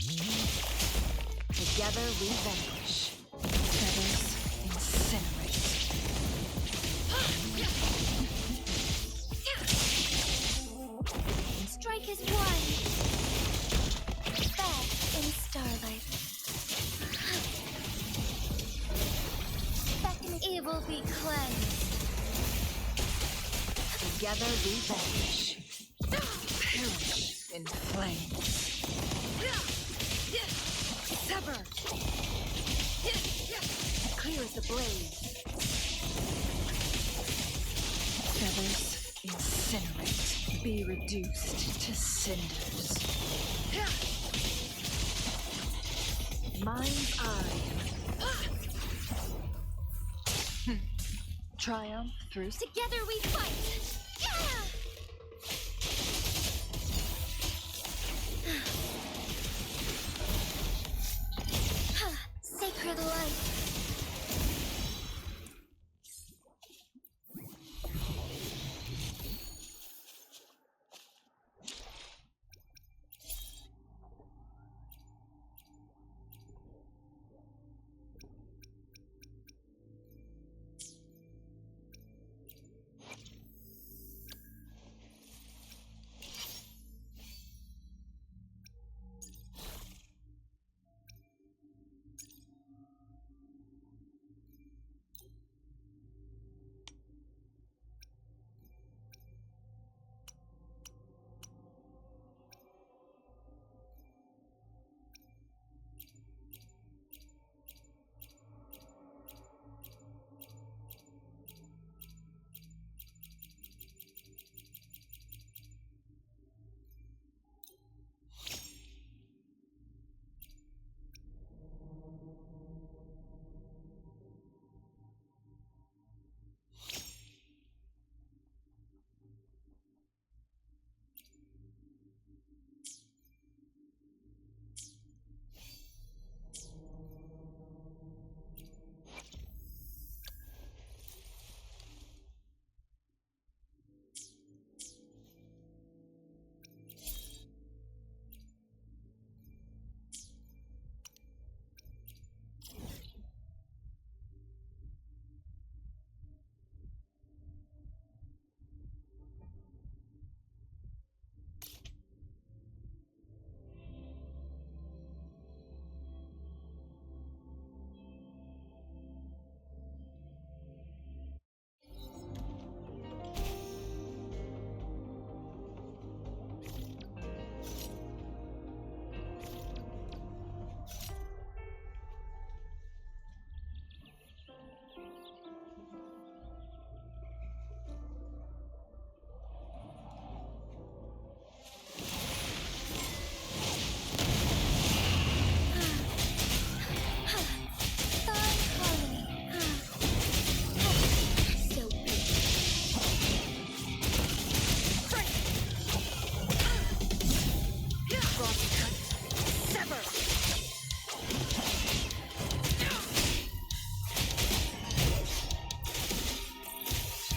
Together we vanish. Feathers incinerate. Strike is one. Bath in starlight. Evil be cleansed. Together we vanish. Perish in flames. Sever. Clear as the blaze. Feathers incinerate. Be reduced to cinders. Mind's eye. Triumph through. Together we fight! Sacred light.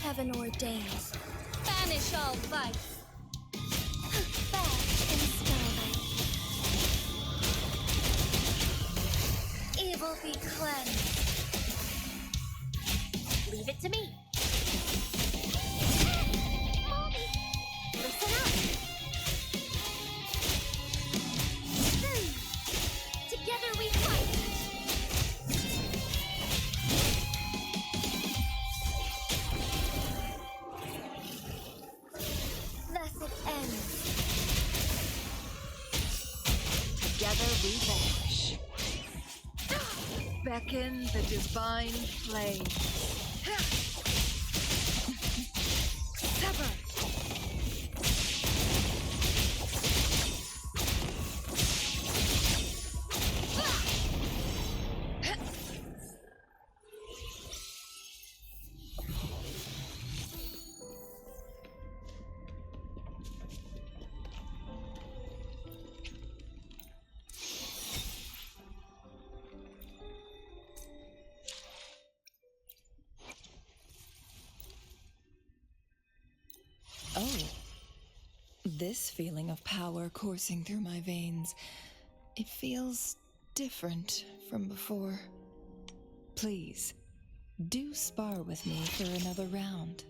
Heaven ordains. Banish all vice. Bath in starlight. Evil be cleansed. Leave it to me. Mommy, listen up. Together we fight. Together we vanish. Beckon the divine flame. Sever. Oh, this feeling of power coursing through my veins. It feels different from before. Please, do spar with me for another round.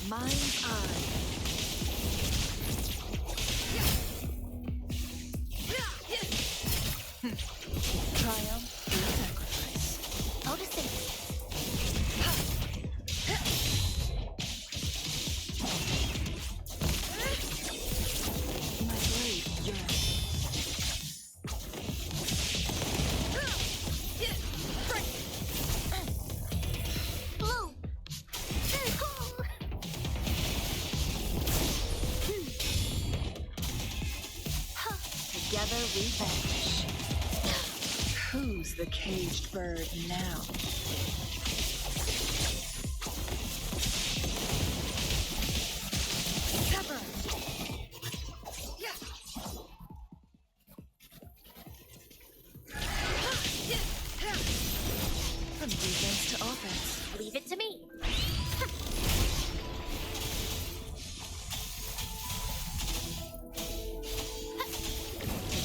Mind's eye. Triumph through sacrifice. Noticing. My blade yearns. Blue. Very cool. Together we vanish. Who's the caged bird now? Sever. From defense to offense. Leave it to me.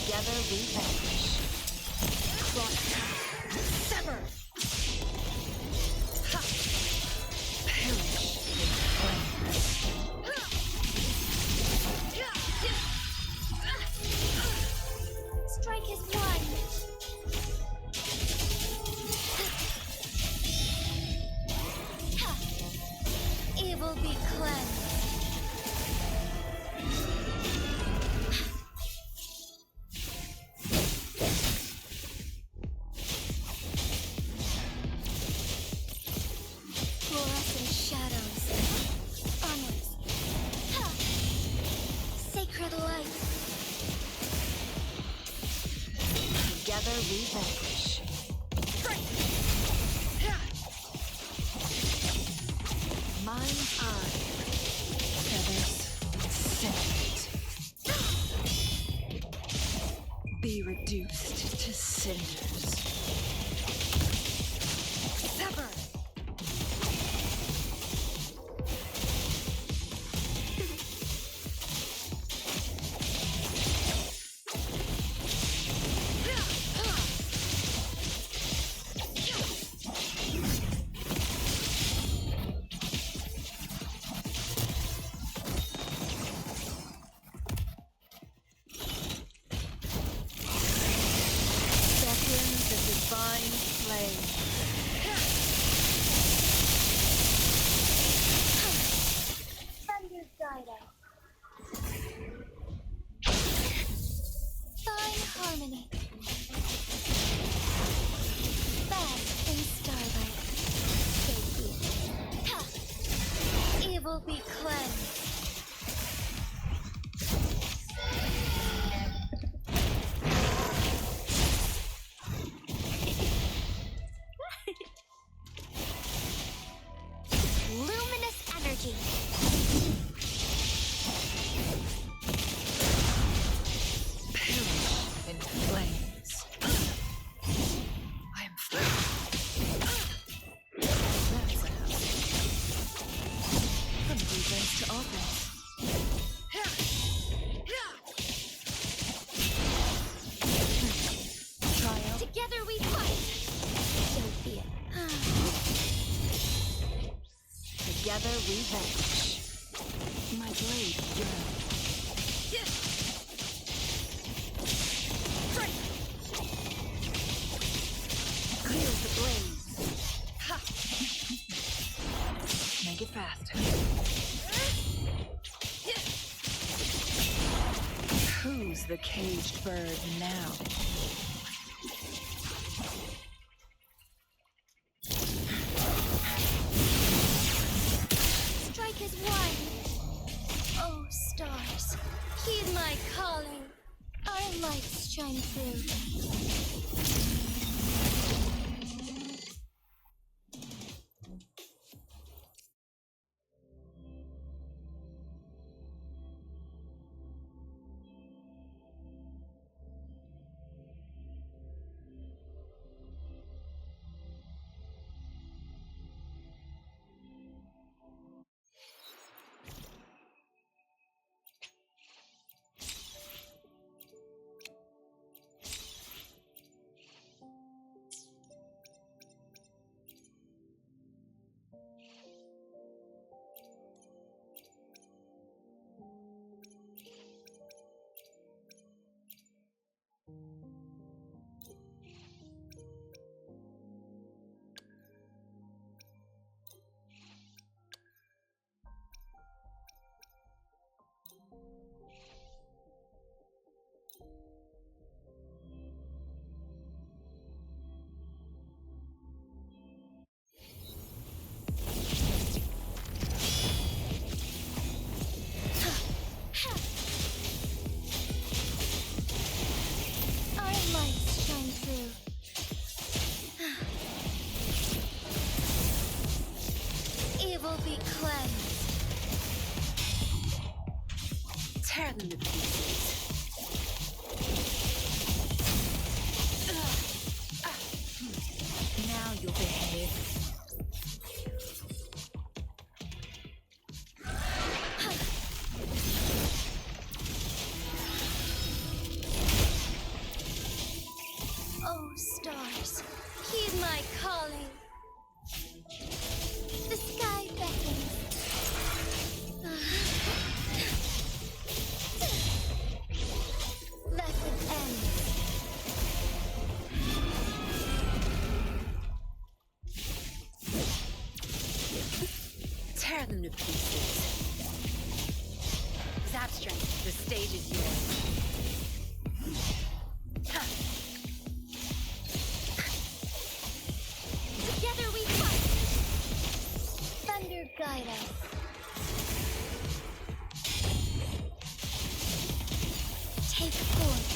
Together we vanish. Cross. Sever. Ha. Perish in flames. Strike is one. Evil be cleansed. Fluorescent shadows. Onwards. Ha! Sacred light. Together we vanish. Mind's eye. Feathers incinerate. Be reduced to cinders. Sever. Seconds of the guidance. Fine harmony. Bask in starlight. Safety. Ha! Evil be cleansed. Luminous energy. Perish in flames. I am free. That's a house. From defense to offense. Triumph. Together we fight. Don't be it. Together we vanquish. My blade yearns. Clear the blaze. Ha! Make it faster. Who's the caged bird now? Strike is one. Oh, stars, heed my calling. Our lights shine through. Evil be cleansed. Tear them to pieces. Now you'll behave. Oh, stars, heed my calling. The sky beckons. Let it end. Tear them to pieces. Zap strength, the stage is yours. Together we fight. Thunder guide us. Take forth.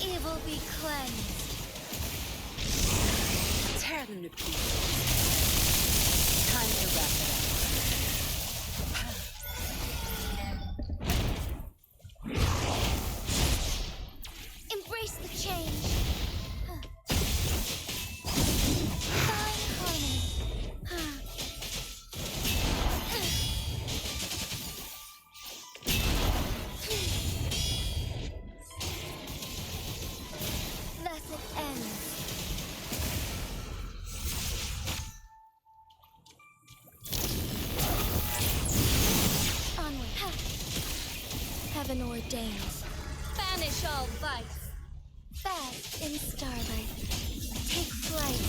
Evil be cleansed. Tear them to pieces. Time to wrap it up. Embrace the change. Fine harmony. Thus it ends. Onward. Heaven ordains. Banish all vice. Bask in starlight. Take flight.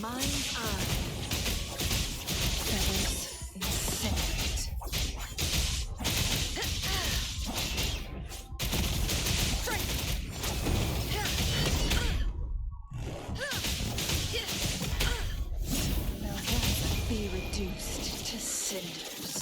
Mind's eye. Feathers incinerate. Now that be reduced to cinders.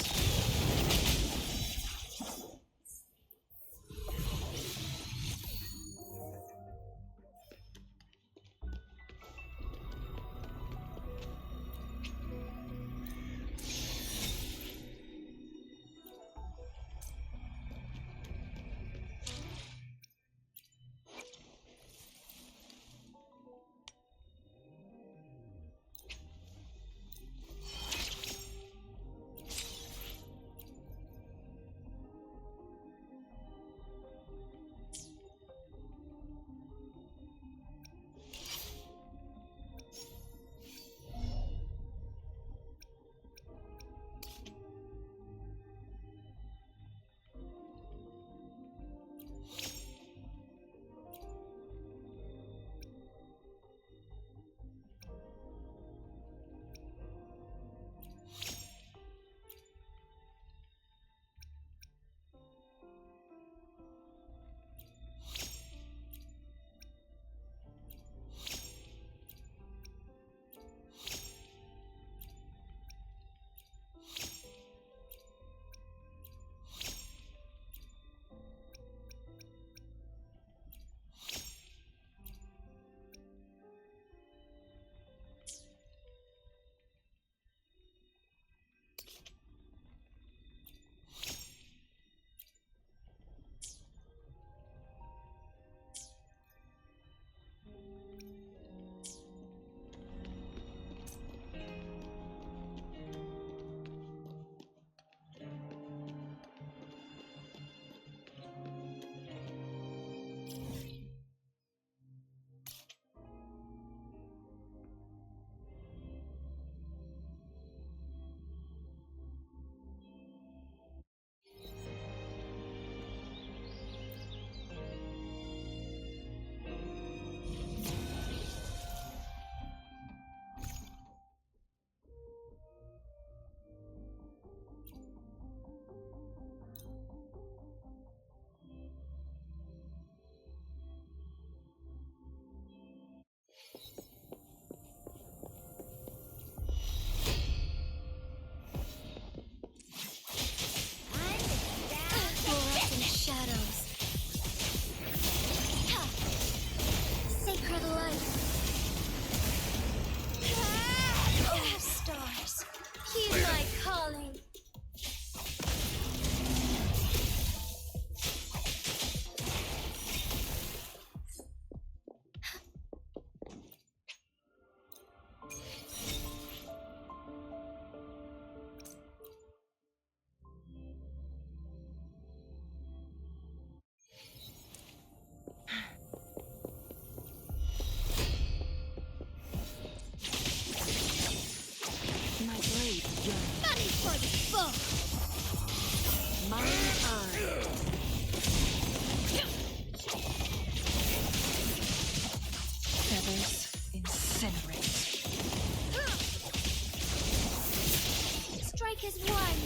Is one.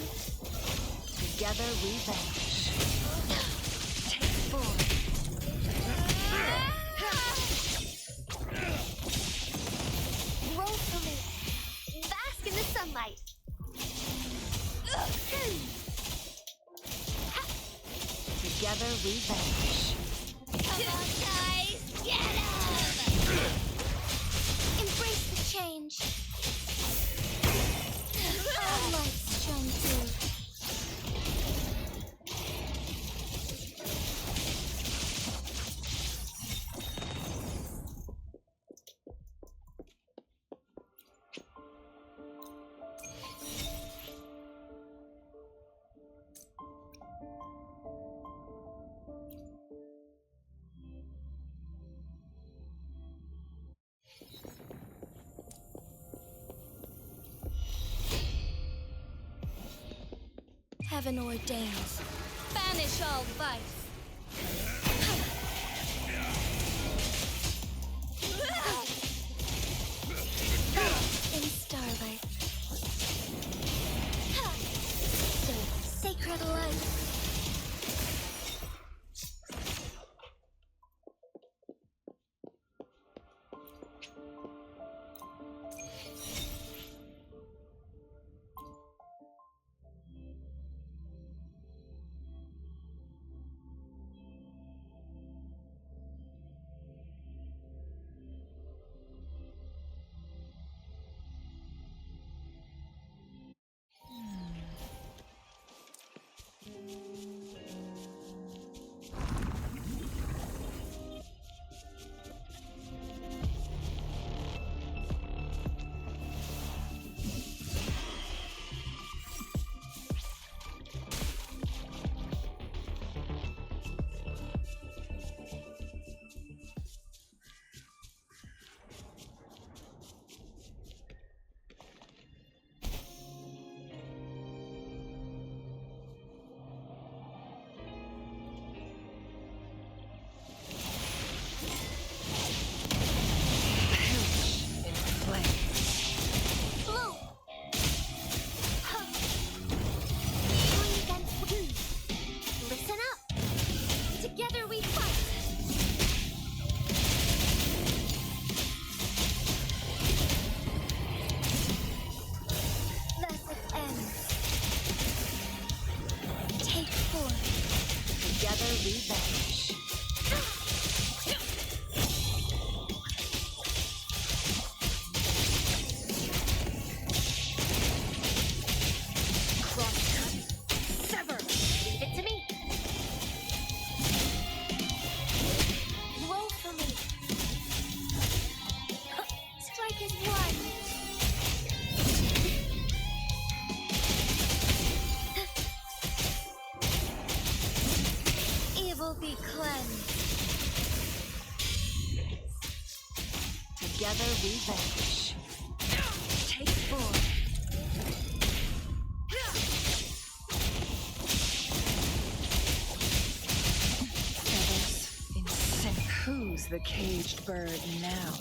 Together we vanish. Take form. Gracefully. Bask in the sunlight. Together we vanish. Come on, guys. Get up. Embrace the change. All lights shine through. Heaven ordains. Banish all vice. Together we vanquish. Take four. Feathers in sync. Who's the caged bird now?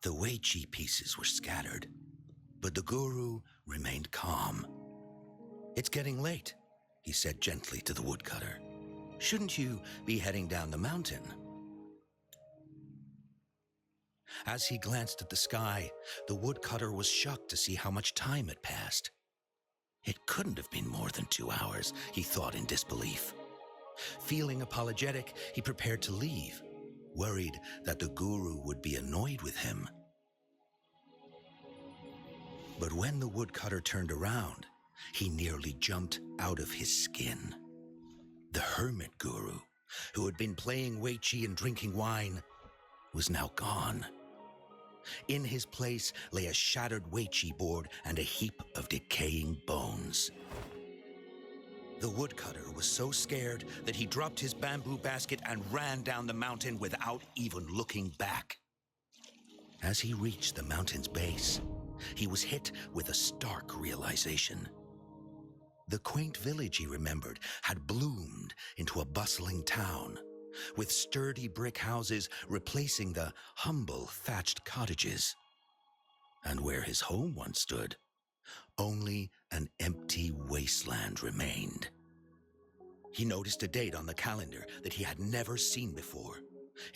The Weiqi pieces were scattered, but the guru remained calm. "It's getting late," he said gently to the woodcutter. "Shouldn't you be heading down the mountain?" As he glanced at the sky, the woodcutter was shocked to see how much time had passed. It couldn't have been more than 2 hours, he thought in disbelief. Feeling apologetic, he prepared to leave, worried that the guru would be annoyed with him. But when the woodcutter turned around, he nearly jumped out of his skin. The hermit guru, who had been playing weiqi and drinking wine, was now gone. In his place lay a shattered weiqi board and a heap of decaying bones. The woodcutter was so scared that he dropped his bamboo basket and ran down the mountain without even looking back. As he reached the mountain's base, he was hit with a stark realization. The quaint village he remembered had bloomed into a bustling town, with sturdy brick houses replacing the humble thatched cottages. And where his home once stood, only an empty wasteland remained. He noticed a date on the calendar that he had never seen before.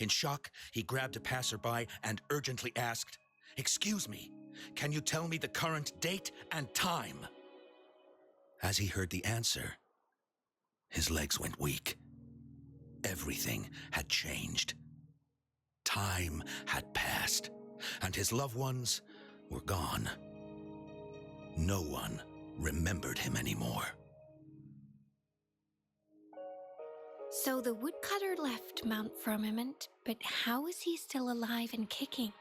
In shock, he grabbed a passerby and urgently asked, "Excuse me, can you tell me the current date and time?" As he heard the answer, his legs went weak. Everything had changed. Time had passed, and his loved ones were gone. No one remembered him anymore. So the woodcutter left Mount Firmemant, but how is he still alive and kicking?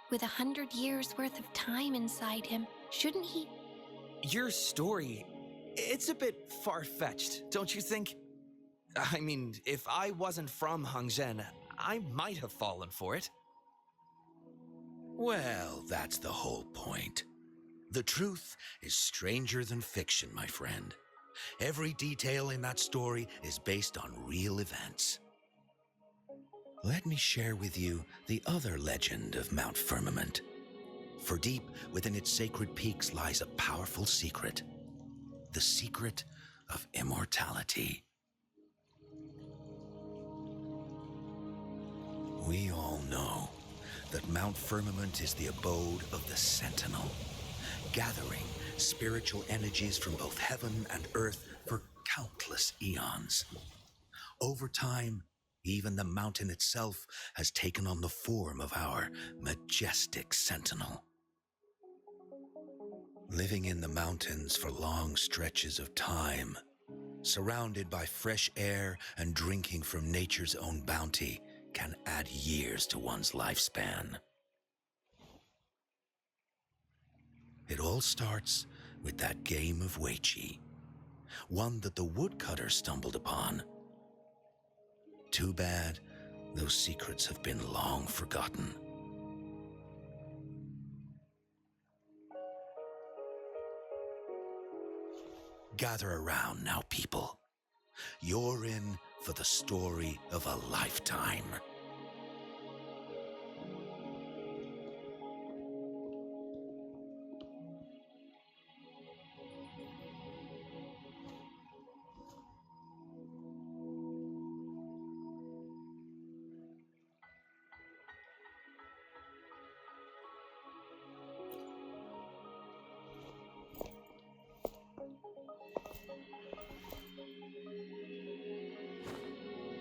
With 100 years worth of time inside him, shouldn't he? Your story, it's a bit far-fetched, don't you think? I mean, if I wasn't from Hongzhen, I might have fallen for it. Well, that's the whole point. The truth is stranger than fiction, my friend. Every detail in that story is based on real events. Let me share with you the other legend of Mount Firmament. For deep within its sacred peaks lies a powerful secret. The secret of immortality. We all know that Mount Firmament is the abode of the Sentinel, gathering spiritual energies from both heaven and earth for countless eons. Over time, even the mountain itself has taken on the form of our majestic sentinel. Living in the mountains for long stretches of time, surrounded by fresh air and drinking from nature's own bounty, can add years to one's lifespan. It all starts with that game of weiqi, one that the woodcutter stumbled upon. Too bad those secrets have been long forgotten. Gather around now, people. You're in for the story of a lifetime.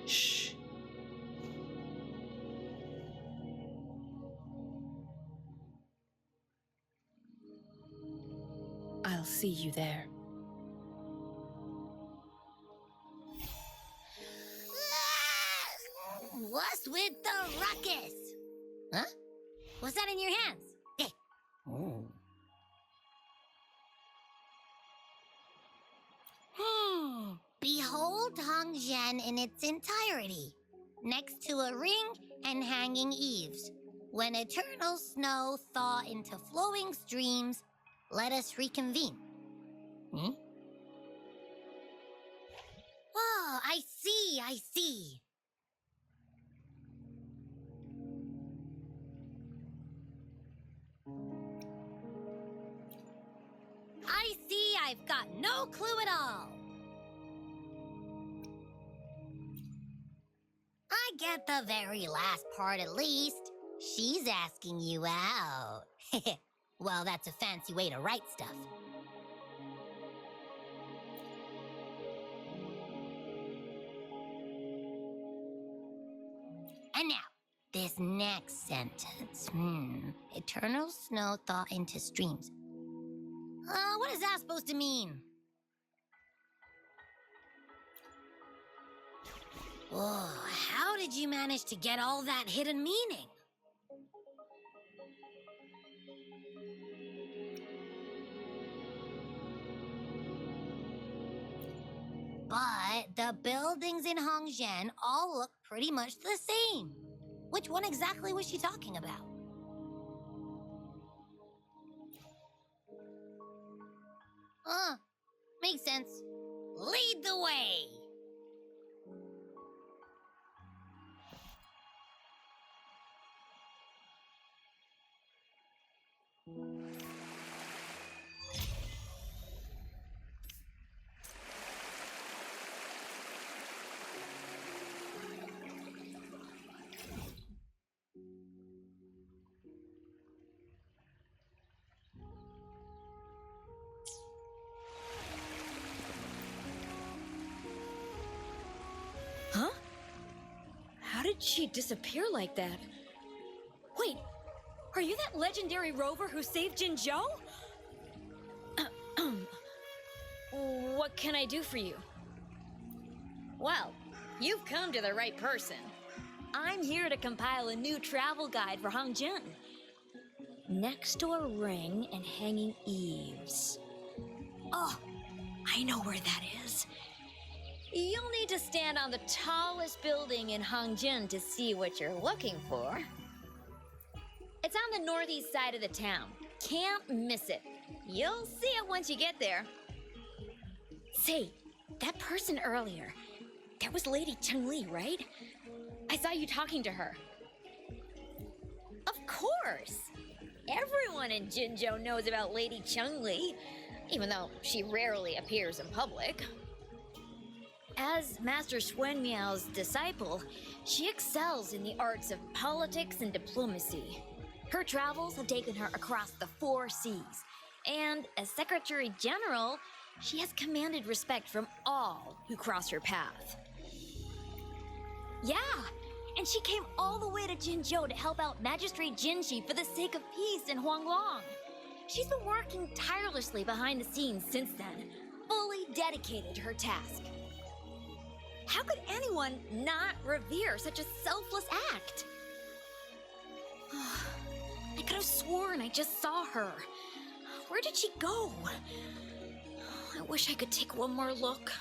Shh. I'll see you there. What's with the ruckus? Huh? What's that in your hands? Hey. Oh. Behold Hongzhen in its entirety, next to a ring and hanging eaves. When eternal snow thaw into flowing streams, let us reconvene. Oh, I see, I see. I see I've got no clue at all. I get the very last part at least. She's asking you out. Well, that's a fancy way to write stuff. This next sentence, eternal snow thaw into streams. What is that supposed to mean? Whoa, how did you manage to get all that hidden meaning? But the buildings in Hongzhen all look pretty much the same. Which one exactly was she talking about? Makes sense. Lead the way! Huh? How did she disappear like that? Wait, are you that legendary rover who saved Jinzhou? What can I do for you? Well, you've come to the right person. I'm here to compile a new travel guide for Hongzhen. Next door ring and hanging eaves. Oh, I know where that is. You'll need to stand on the tallest building in Hongzhen to see what you're looking for. It's on the northeast side of the town. Can't miss it. You'll see it once you get there. Say, that person earlier, that was Lady Changli, right? I saw you talking to her. Of course! Everyone in Jinzhou knows about Lady Changli, even though she rarely appears in public. As Master Xuan Miao's disciple, she excels in the arts of politics and diplomacy. Her travels have taken her across the 4 seas, and as Secretary General, she has commanded respect from all who cross her path. Yeah, and she came all the way to Jinzhou to help out Magistrate Jinxi for the sake of peace in Huanglong. She's been working tirelessly behind the scenes since then, fully dedicated to her task. How could anyone not revere such a selfless act? I could have sworn I just saw her. Where did she go? I wish I could take one more look.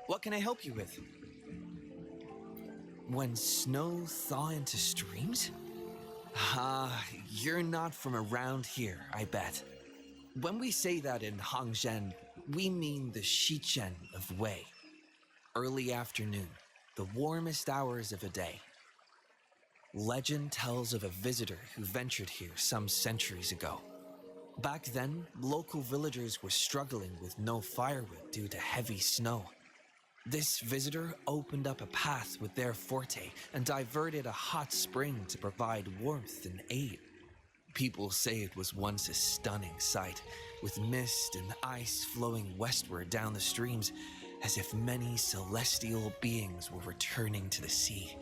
What can I help you with? When snow thaw into streams? You're not from around here, I bet. When we say that in Hongzhen, we mean the Shichen of Wei. Early afternoon, the warmest hours of a day. Legend tells of a visitor who ventured here some centuries ago. Back then, local villagers were struggling with no firewood due to heavy snow. This visitor opened up a path with their forte and diverted a hot spring to provide warmth and aid. People say it was once a stunning sight, with mist and ice flowing westward down the streams, as if many celestial beings were returning to the sea.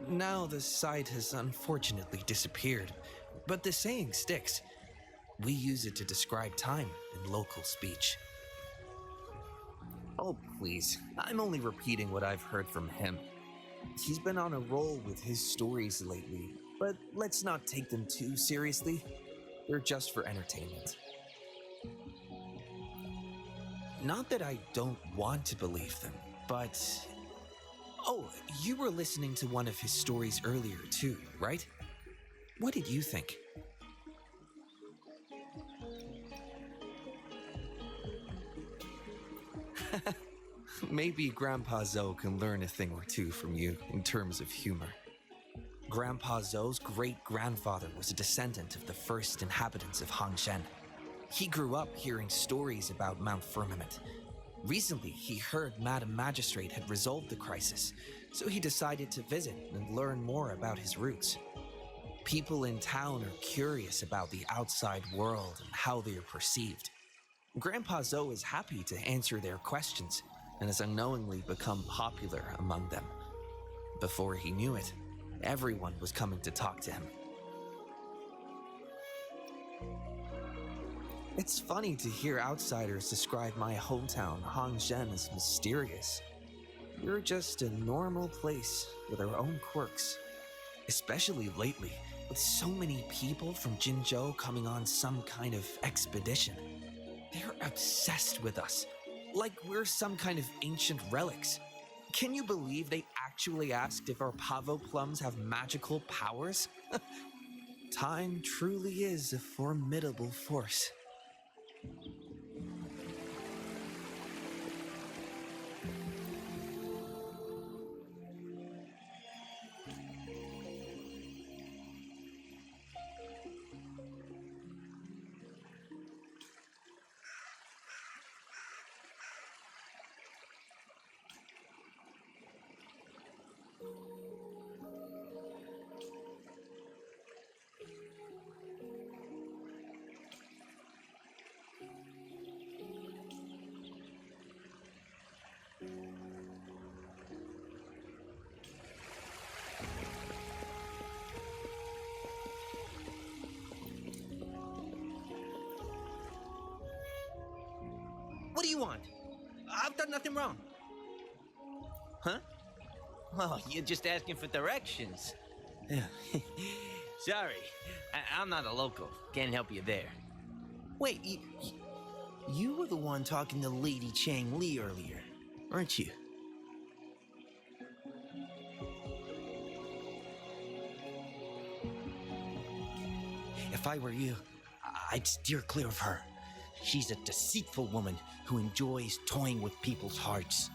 Now the sight has unfortunately disappeared, but the saying sticks. We use it to describe time in local speech. Oh, please. I'm only repeating what I've heard from him. He's been on a roll with his stories lately, but let's not take them too seriously. They're just for entertainment. Not that I don't want to believe them, but... Oh, you were listening to one of his stories earlier too, right? What did you think? Maybe Grandpa Zhou can learn a thing or two from you in terms of humor. Grandpa Zhou's great-grandfather was a descendant of the first inhabitants of Hongzhen. He grew up hearing stories about Mount Firmemant. Recently, he heard Madam Magistrate had resolved the crisis, so he decided to visit and learn more about his roots. People in town are curious about the outside world and how they are perceived. Grandpa Zoe is happy to answer their questions and has unknowingly become popular among them. Before he knew it, everyone was coming to talk to him. It's funny to hear outsiders describe my hometown, Hongzhen, as mysterious. We're just a normal place with our own quirks. Especially lately, with so many people from Jinzhou coming on some kind of expedition. They're obsessed with us, like we're some kind of ancient relics. Can you believe they actually asked if our pavo plums have magical powers? Time truly is a formidable force. What do you want? I've done nothing wrong. Huh? Oh, you're just asking for directions. Sorry, I'm not a local. Can't help you there. Wait, you were the one talking to Lady Changli earlier, weren't you? If I were you, I'd steer clear of her. She's a deceitful woman who enjoys toying with people's hearts.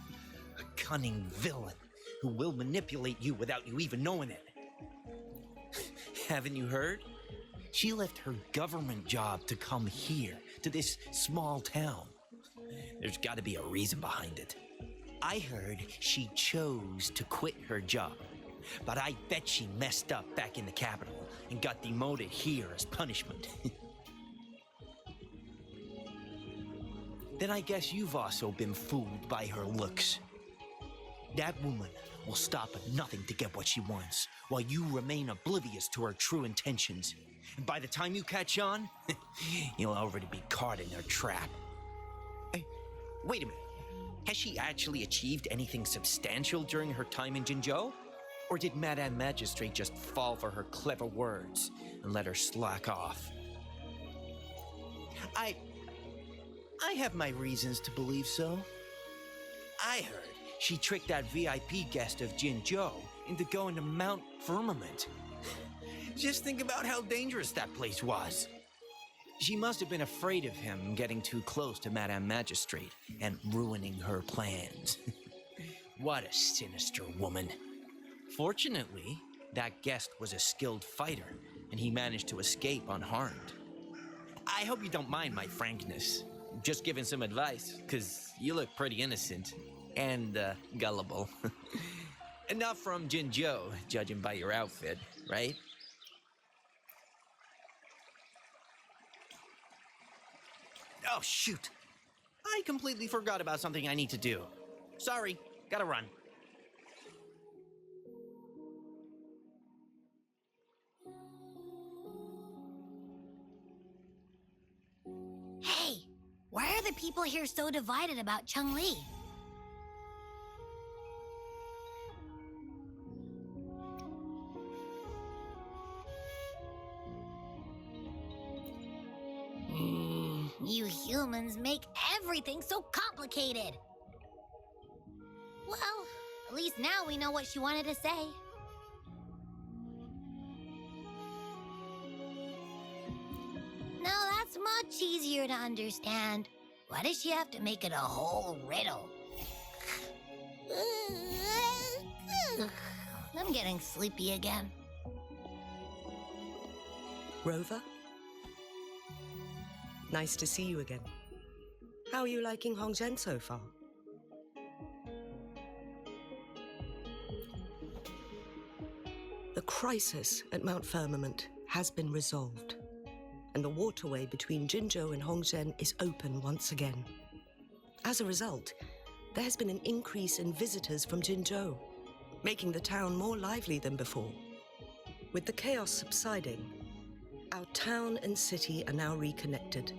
A cunning villain who will manipulate you without you even knowing it. Haven't you heard? She left her government job to come here, to this small town. There's got to be a reason behind it. I heard she chose to quit her job, but I bet she messed up back in the capital and got demoted here as punishment. Then I guess you've also been fooled by her looks. That woman will stop at nothing to get what she wants, while you remain oblivious to her true intentions. And by the time you catch on, you'll already be caught in her trap. Hey, wait a minute. Has she actually achieved anything substantial during her time in Jinzhou? Or did Madame Magistrate just fall for her clever words and let her slack off? I have my reasons to believe so. I heard she tricked that VIP guest of Jinzhou into going to Mount Firmemant. Just think about how dangerous that place was. She must have been afraid of him getting too close to Madame Magistrate and ruining her plans. What a sinister woman. Fortunately, that guest was a skilled fighter, and he managed to escape unharmed. I hope you don't mind my frankness. Just giving some advice, because you look pretty innocent and gullible. And not from Jinzhou, judging by your outfit, right? Oh, shoot. I completely forgot about something I need to do. Sorry, gotta run. Hey, why are the people here so divided about Changli? You humans make everything so complicated. Well, at least now we know what she wanted to say. No, that's much easier to understand. Why does she have to make it a whole riddle? I'm getting sleepy again. Rover? Nice to see you again. How are you liking Hongzhen so far? The crisis at Mount Firmament has been resolved, and the waterway between Jinzhou and Hongzhen is open once again. As a result, there has been an increase in visitors from Jinzhou, making the town more lively than before. With the chaos subsiding, our town and city are now reconnected,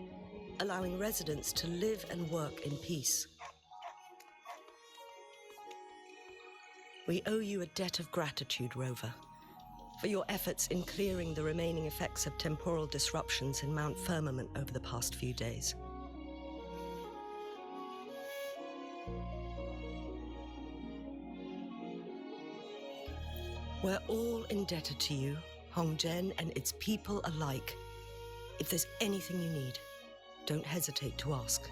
allowing residents to live and work in peace. We owe you a debt of gratitude, Rover, for your efforts in clearing the remaining effects of temporal disruptions in Mount Firmament over the past few days. We're all indebted to you, Hongzhen and its people alike. If there's anything you need, don't hesitate to ask.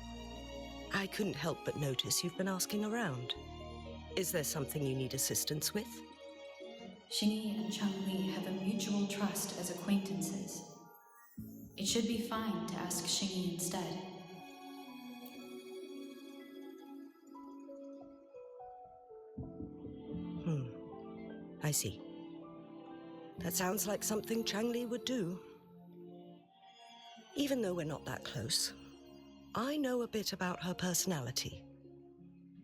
I couldn't help but notice you've been asking around. Is there something you need assistance with? Xingyi and Changli have a mutual trust as acquaintances. It should be fine to ask Xingyi instead. I see. That sounds like something Changli would do. Even though we're not that close, I know a bit about her personality.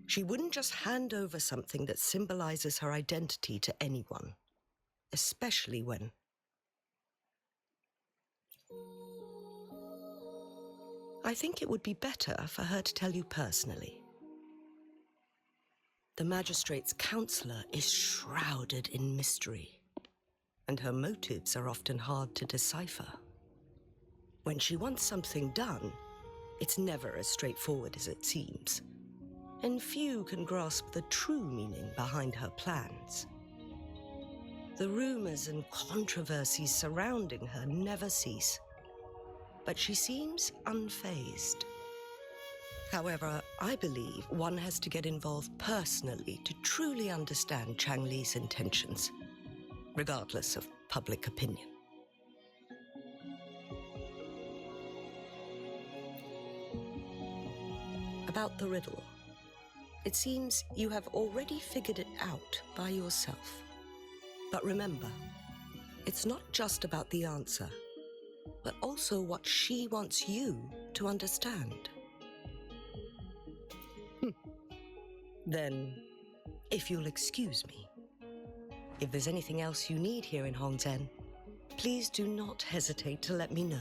She wouldn't just hand over something that symbolizes her identity to anyone, especially when... I think it would be better for her to tell you personally. The Magistrate's counselor is shrouded in mystery, and her motives are often hard to decipher. When she wants something done, it's never as straightforward as it seems, and few can grasp the true meaning behind her plans. The rumors and controversies surrounding her never cease, but she seems unfazed. However, I believe one has to get involved personally to truly understand Changli's intentions, regardless of public opinion. About the riddle. It seems you have already figured it out by yourself. But remember, it's not just about the answer, but also what she wants you to understand. Then, if you'll excuse me, if there's anything else you need here in Hongzhen, please do not hesitate to let me know.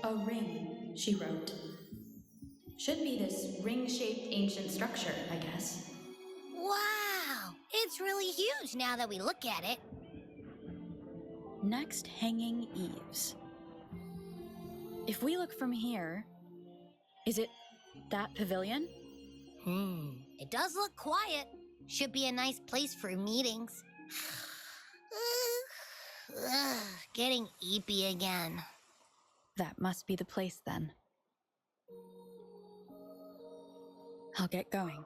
A ring, she wrote. Should be this ring-shaped ancient structure, I guess. Wow! It's really huge now that we look at it. Next, hanging eaves. If we look from here, is it that pavilion? It does look quiet. Should be a nice place for meetings. Getting eepy again. That must be the place then. I'll get going.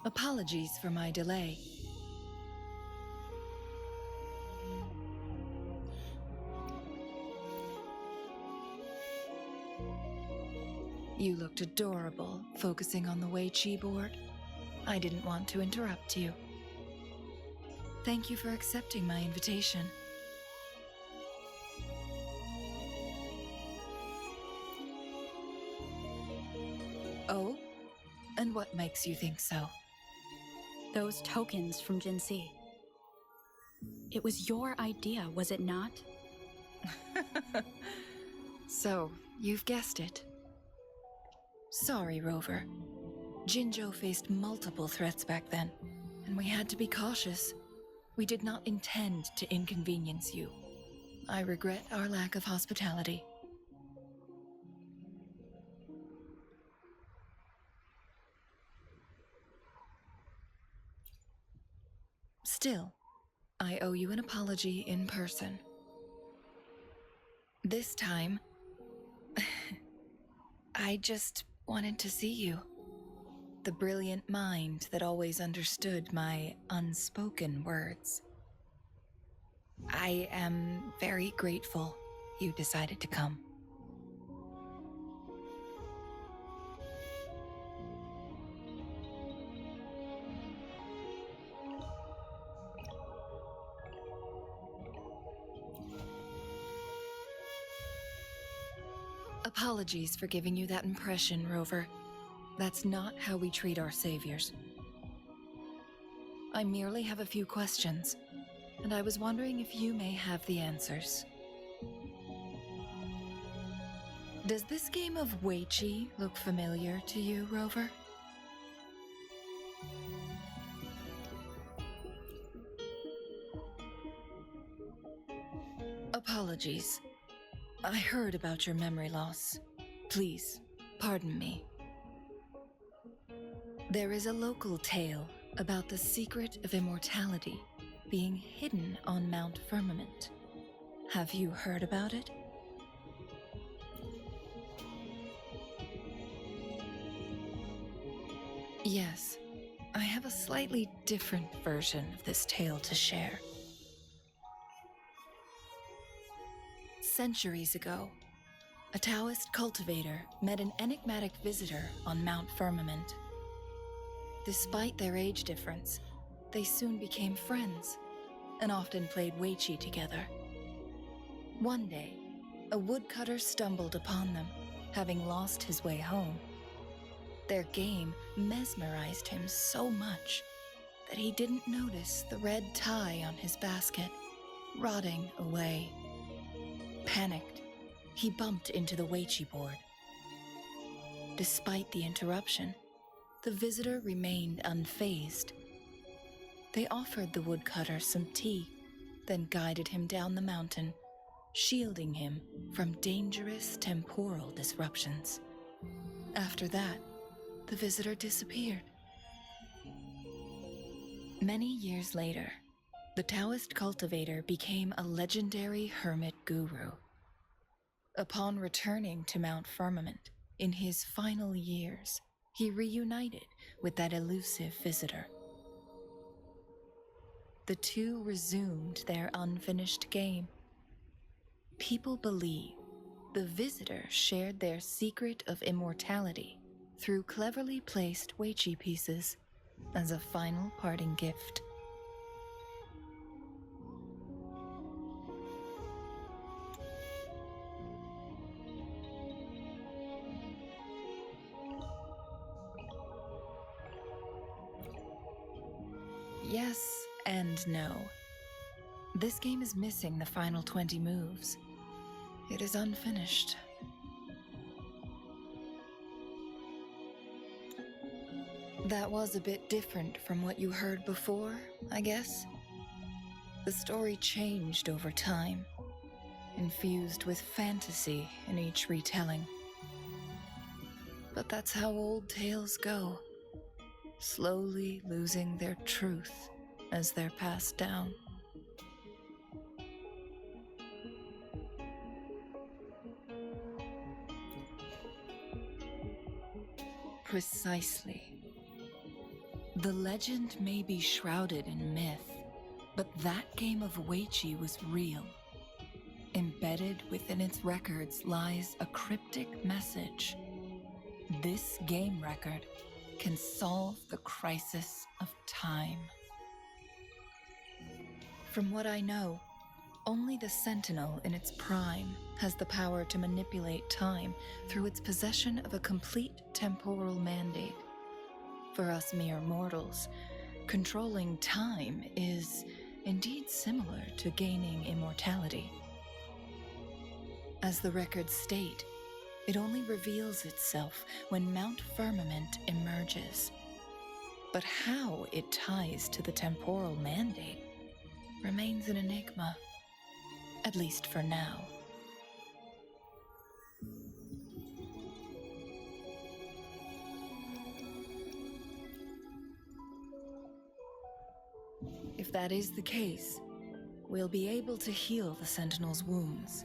Apologies for my delay. You looked adorable, focusing on the Wei Chi board. I didn't want to interrupt you. Thank you for accepting my invitation. Oh? And what makes you think so? Those tokens from Jinzhou. It was your idea, was it not? So, you've guessed it. Sorry, Rover. Jinzhou faced multiple threats back then, and we had to be cautious. We did not intend to inconvenience you. I regret our lack of hospitality. Still, I owe you an apology in person. This time, I just wanted to see you. The brilliant mind that always understood my unspoken words. I am very grateful you decided to come. Apologies for giving you that impression, Rover. That's not how we treat our saviors. I merely have a few questions, and I was wondering if you may have the answers. Does this game of Wei Chi look familiar to you, Rover? Apologies. I heard about your memory loss. Please, pardon me. There is a local tale about the secret of immortality being hidden on Mount Firmemant. Have you heard about it? Yes, I have a slightly different version of this tale to share. Centuries ago, a Taoist cultivator met an enigmatic visitor on Mount Firmament. Despite their age difference, they soon became friends and often played Wei Chi together. One day, a woodcutter stumbled upon them, having lost his way home. Their game mesmerized him so much that he didn't notice the red tie on his basket, rotting away. Panicked, he bumped into the Wei Chi board. Despite the interruption, the visitor remained unfazed. They offered the woodcutter some tea, then guided him down the mountain, shielding him from dangerous temporal disruptions. After that, the visitor disappeared. Many years later, the Taoist cultivator became a legendary hermit guru. Upon returning to Mount Firmament in his final years, he reunited with that elusive visitor. The two resumed their unfinished game. People believe the visitor shared their secret of immortality through cleverly placed Wei Chi pieces as a final parting gift. Yes and no. This game is missing the final 20 moves. It is unfinished. That was a bit different from what you heard before, I guess. The story changed over time, infused with fantasy in each retelling. But that's how old tales go, slowly losing their truth as they're passed down. Precisely. The legend may be shrouded in myth, but that game of Weiqi was real. Embedded within its records lies a cryptic message. This game record can solve the crisis of time. From what I know, only the Sentinel in its prime has the power to manipulate time through its possession of a complete temporal mandate. For us mere mortals, controlling time is indeed similar to gaining immortality. As the records state, it only reveals itself when Mount Firmament emerges. But how it ties to the temporal mandate remains an enigma, at least for now. If that is the case, we'll be able to heal the Sentinel's wounds.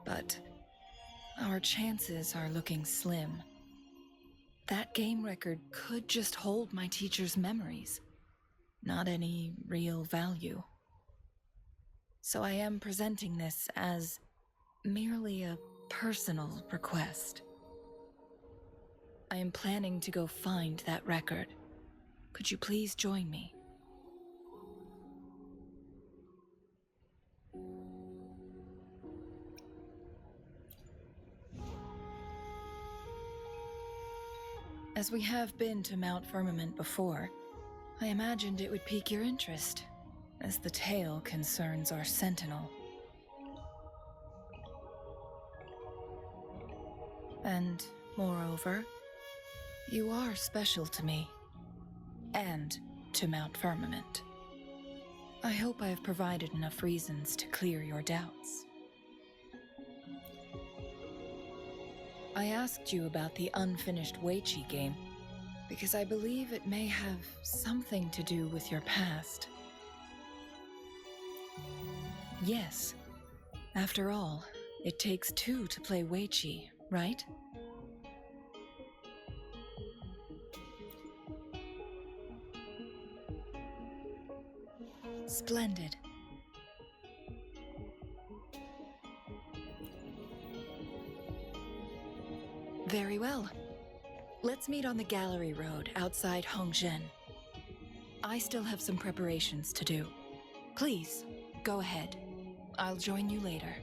But our chances are looking slim. That game record could just hold my teacher's memories, not any real value. So I am presenting this as merely a personal request. I am planning to go find that record. Could you please join me? As we have been to Mount Firmament before, I imagined it would pique your interest, as the tale concerns our Sentinel. And, moreover, you are special to me, and to Mount Firmament. I hope I have provided enough reasons to clear your doubts. I asked you about the unfinished Weiqi game because I believe it may have something to do with your past. Yes. After all, it takes two to play Weiqi, right? Splendid. Very well. Let's meet on the Gallery Road outside Hongzhen. I still have some preparations to do. Please, go ahead. I'll join you later.